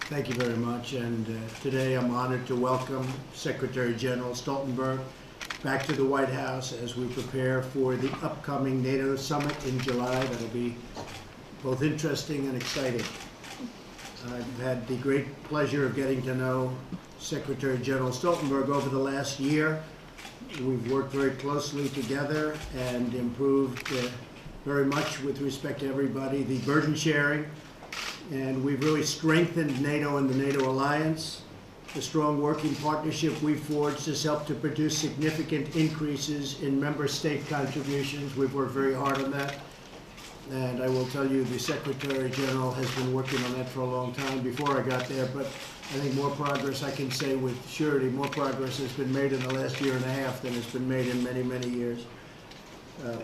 Thank you very much. And today I'm honored to welcome Secretary General Stoltenberg back to the White House as we prepare for the upcoming NATO summit in July. That'll be both interesting and exciting. I've had the great pleasure of getting to know Secretary General Stoltenberg over the last year. We've worked very closely together and improved very much with respect to everybody, the burden sharing, and we've really strengthened NATO and the NATO alliance. The strong working partnership we've forged has helped to produce significant increases in member state contributions. We've worked very hard on that. And I will tell you, the Secretary General has been working on that for a long time before I got there, but I think more progress, I can say with surety, more progress has been made in the last year and a half than has been made in many, many years.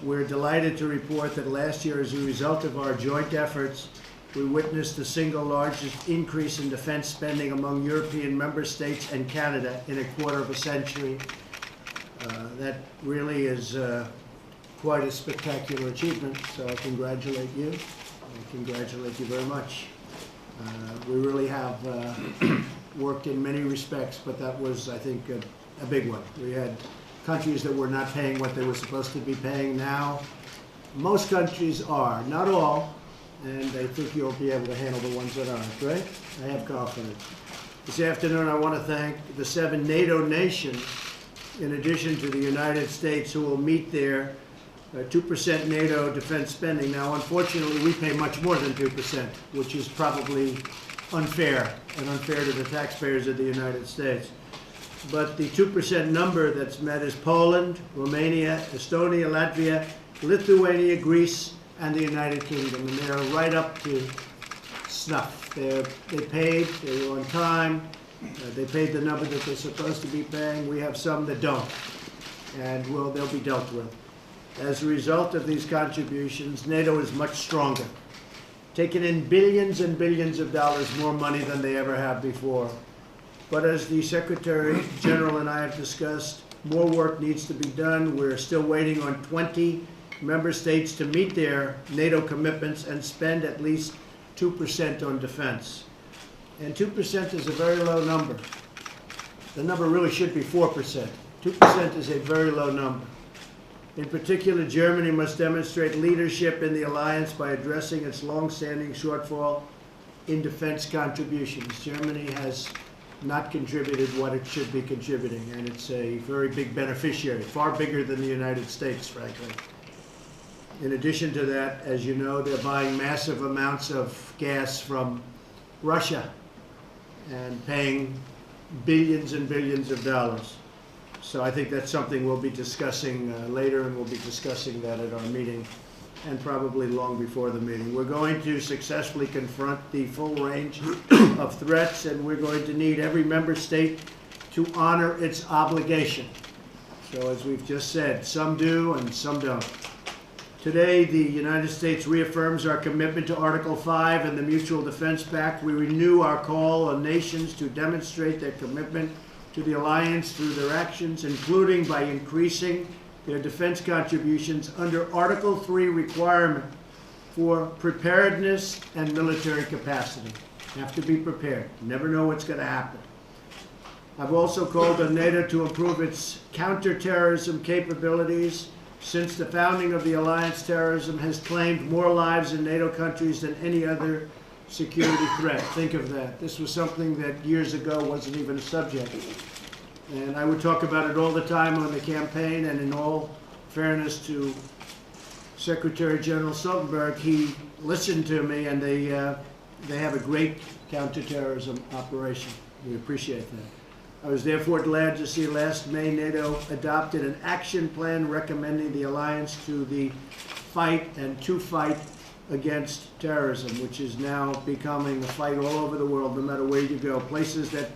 We're delighted to report that last year, as a result of our joint efforts, we witnessed the single largest increase in defense spending among European member states and Canada in a quarter of a century. That really is quite a spectacular achievement, so I congratulate you. I congratulate you very much. We really have worked in many respects, but that was, I think, a big one. We had countries that were not paying what they were supposed to be paying now. Most countries are, not all, and I think you'll be able to handle the ones that aren't, right? I have confidence. This afternoon, I want to thank the 7 NATO nations, in addition to the United States, who will meet their 2% NATO defense spending. Now, unfortunately, we pay much more than 2%, which is probably unfair, and unfair to the taxpayers of the United States. But the 2% number that's met is Poland, Romania, Estonia, Latvia, Lithuania, Greece, and the United Kingdom, and they're right up to snuff. They paid, they were on time, they paid the number that they're supposed to be paying. We have some that don't, and they'll be dealt with. As a result of these contributions, NATO is much stronger, taking in billions and billions of dollars more money than they ever have before. But as the Secretary General and I have discussed, more work needs to be done. We're still waiting on 20 member states to meet their NATO commitments and spend at least 2% on defense. And 2% is a very low number. The number really should be 4%. 2% is a very low number. In particular, Germany must demonstrate leadership in the alliance by addressing its long-standing shortfall in defense contributions. Germany has not contributed what it should be contributing, and it's a very big beneficiary, far bigger than the United States, frankly. In addition to that, as you know, they're buying massive amounts of gas from Russia and paying billions and billions of dollars. So I think that's something we'll be discussing later, and we'll be discussing that at our meeting and probably long before the meeting. We're going to successfully confront the full range of threats, and we're going to need every member state to honor its obligation. So as we've just said, some do and some don't. Today, the United States reaffirms our commitment to Article 5 and the Mutual Defense Pact. We renew our call on nations to demonstrate their commitment to the alliance through their actions, including by increasing their defense contributions under Article 3 requirement for preparedness and military capacity. You have to be prepared. You never know what's going to happen. I've also called on NATO to improve its counterterrorism capabilities. Since the founding of the alliance, terrorism has claimed more lives in NATO countries than any other security threat. Think of that. This was something that years ago wasn't even a subject. And I would talk about it all the time on the campaign, and in all fairness to Secretary General Stoltenberg, he listened to me, and they have a great counterterrorism operation. We appreciate that. I was therefore glad to see last May NATO adopted an action plan recommending the alliance to fight against terrorism, which is now becoming a fight all over the world, no matter where you go, places that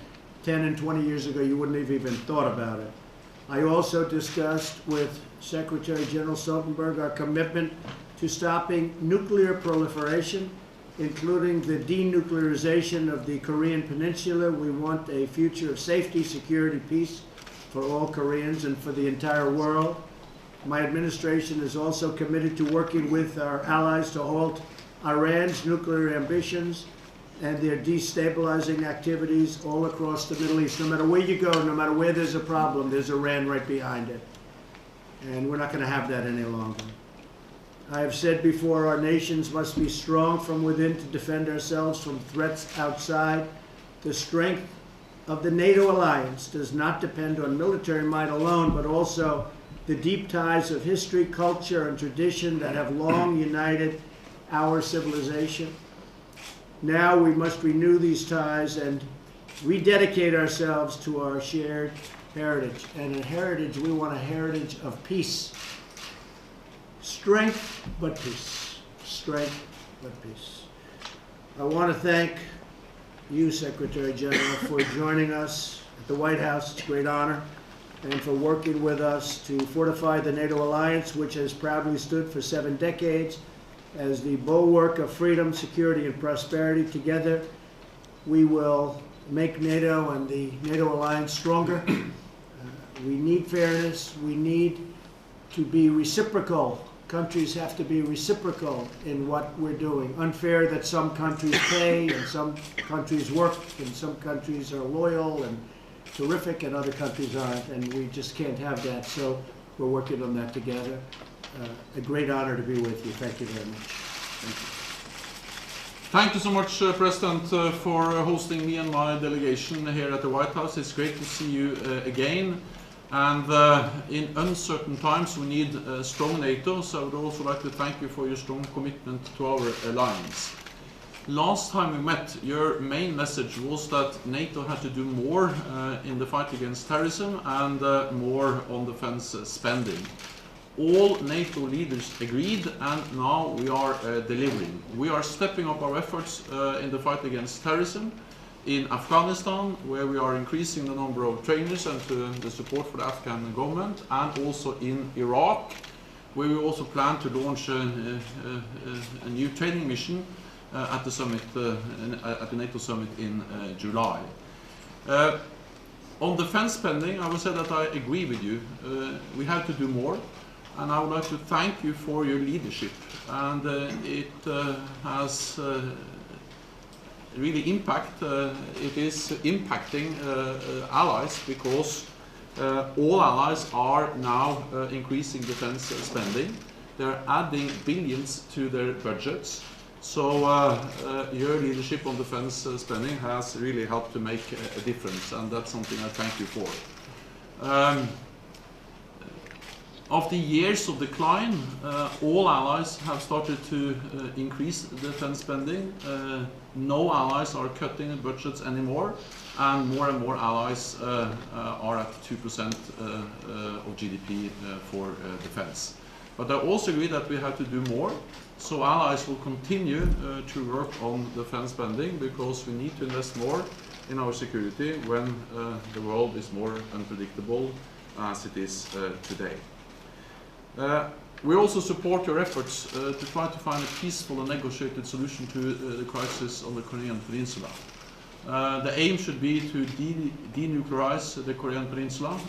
10 and 20 years ago you wouldn't have even thought about it. I also discussed with Secretary General Stoltenberg our commitment to stopping nuclear proliferation, including the denuclearization of the Korean Peninsula. We want a future of safety, security, peace for all Koreans and for the entire world. My administration is also committed to working with our allies to halt Iran's nuclear ambitions and their destabilizing activities all across the Middle East. No matter where you go, no matter where there's a problem, there's Iran right behind it. And we're not going to have that any longer. I have said before, our nations must be strong from within to defend ourselves from threats outside. The strength of the NATO alliance does not depend on military might alone, but also the deep ties of history, culture, and tradition that have long united our civilization. Now we must renew these ties and rededicate ourselves to our shared heritage. And in heritage, we want a heritage of peace. Strength, but peace. Strength, but peace. I want to thank you, Secretary General, for joining us at the White House. It's a great honor. And for working with us to fortify the NATO alliance, which has proudly stood for 7 decades as the bulwark of freedom, security, and prosperity. Together, we will make NATO and the NATO alliance stronger. We need fairness. We need to be reciprocal. Countries have to be reciprocal in what we're doing. Unfair that some countries pay and some countries work and some countries are loyal and terrific and other countries aren't, and we just can't have that. So we're working on that together. A great honor to be with you. Thank you very much. Thank you. Thank you so much, President, for hosting me and my delegation here at the White House. It's great to see you again. And in uncertain times, we need a strong NATO, so I would also like to thank you for your strong commitment to our alliance. Last time we met, your main message was that NATO had to do more in the fight against terrorism and more on defense spending. All NATO leaders agreed, and now we are delivering. We are stepping up our efforts in the fight against terrorism in Afghanistan, where we are increasing the number of trainers and the support for the Afghan government, and also in Iraq, where we also plan to launch a new training mission at the summit, at the NATO summit in July. On defense spending, I would say that I agree with you. We have to do more. And I would like to thank you for your leadership. And it has really it is impacting allies, because all allies are now increasing defense spending. They're adding billions to their budgets. So your leadership on defense spending has really helped to make a difference, and that's something I thank you for. After years of decline, all allies have started to increase defense spending. No allies are cutting the budgets anymore, and more allies are at 2% of GDP for defense. But I also agree that we have to do more, so allies will continue to work on defense spending, because we need to invest more in our security when the world is more unpredictable as it is today. We also support your efforts to try to find a peaceful and negotiated solution to the crisis on the Korean Peninsula. The aim should be to denuclearize the Korean Peninsula,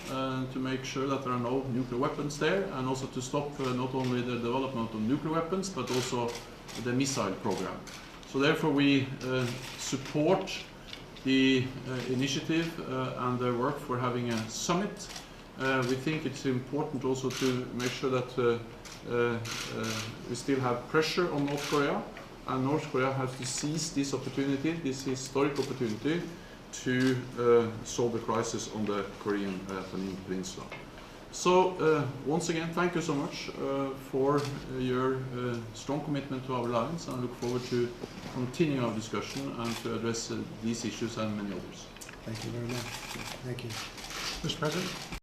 to make sure that there are no nuclear weapons there, and also to stop not only the development of nuclear weapons, but also the missile program. So therefore we support the initiative and the work for having a summit. We think it's important also to make sure that we still have pressure on North Korea, and North Korea has to seize this opportunity, this historic opportunity, to solve the crisis on the Korean Peninsula. So once again, thank you so much for your strong commitment to our alliance, and I look forward to continuing our discussion and to address these issues and many others. Thank you very much. Thank you. Mr. President.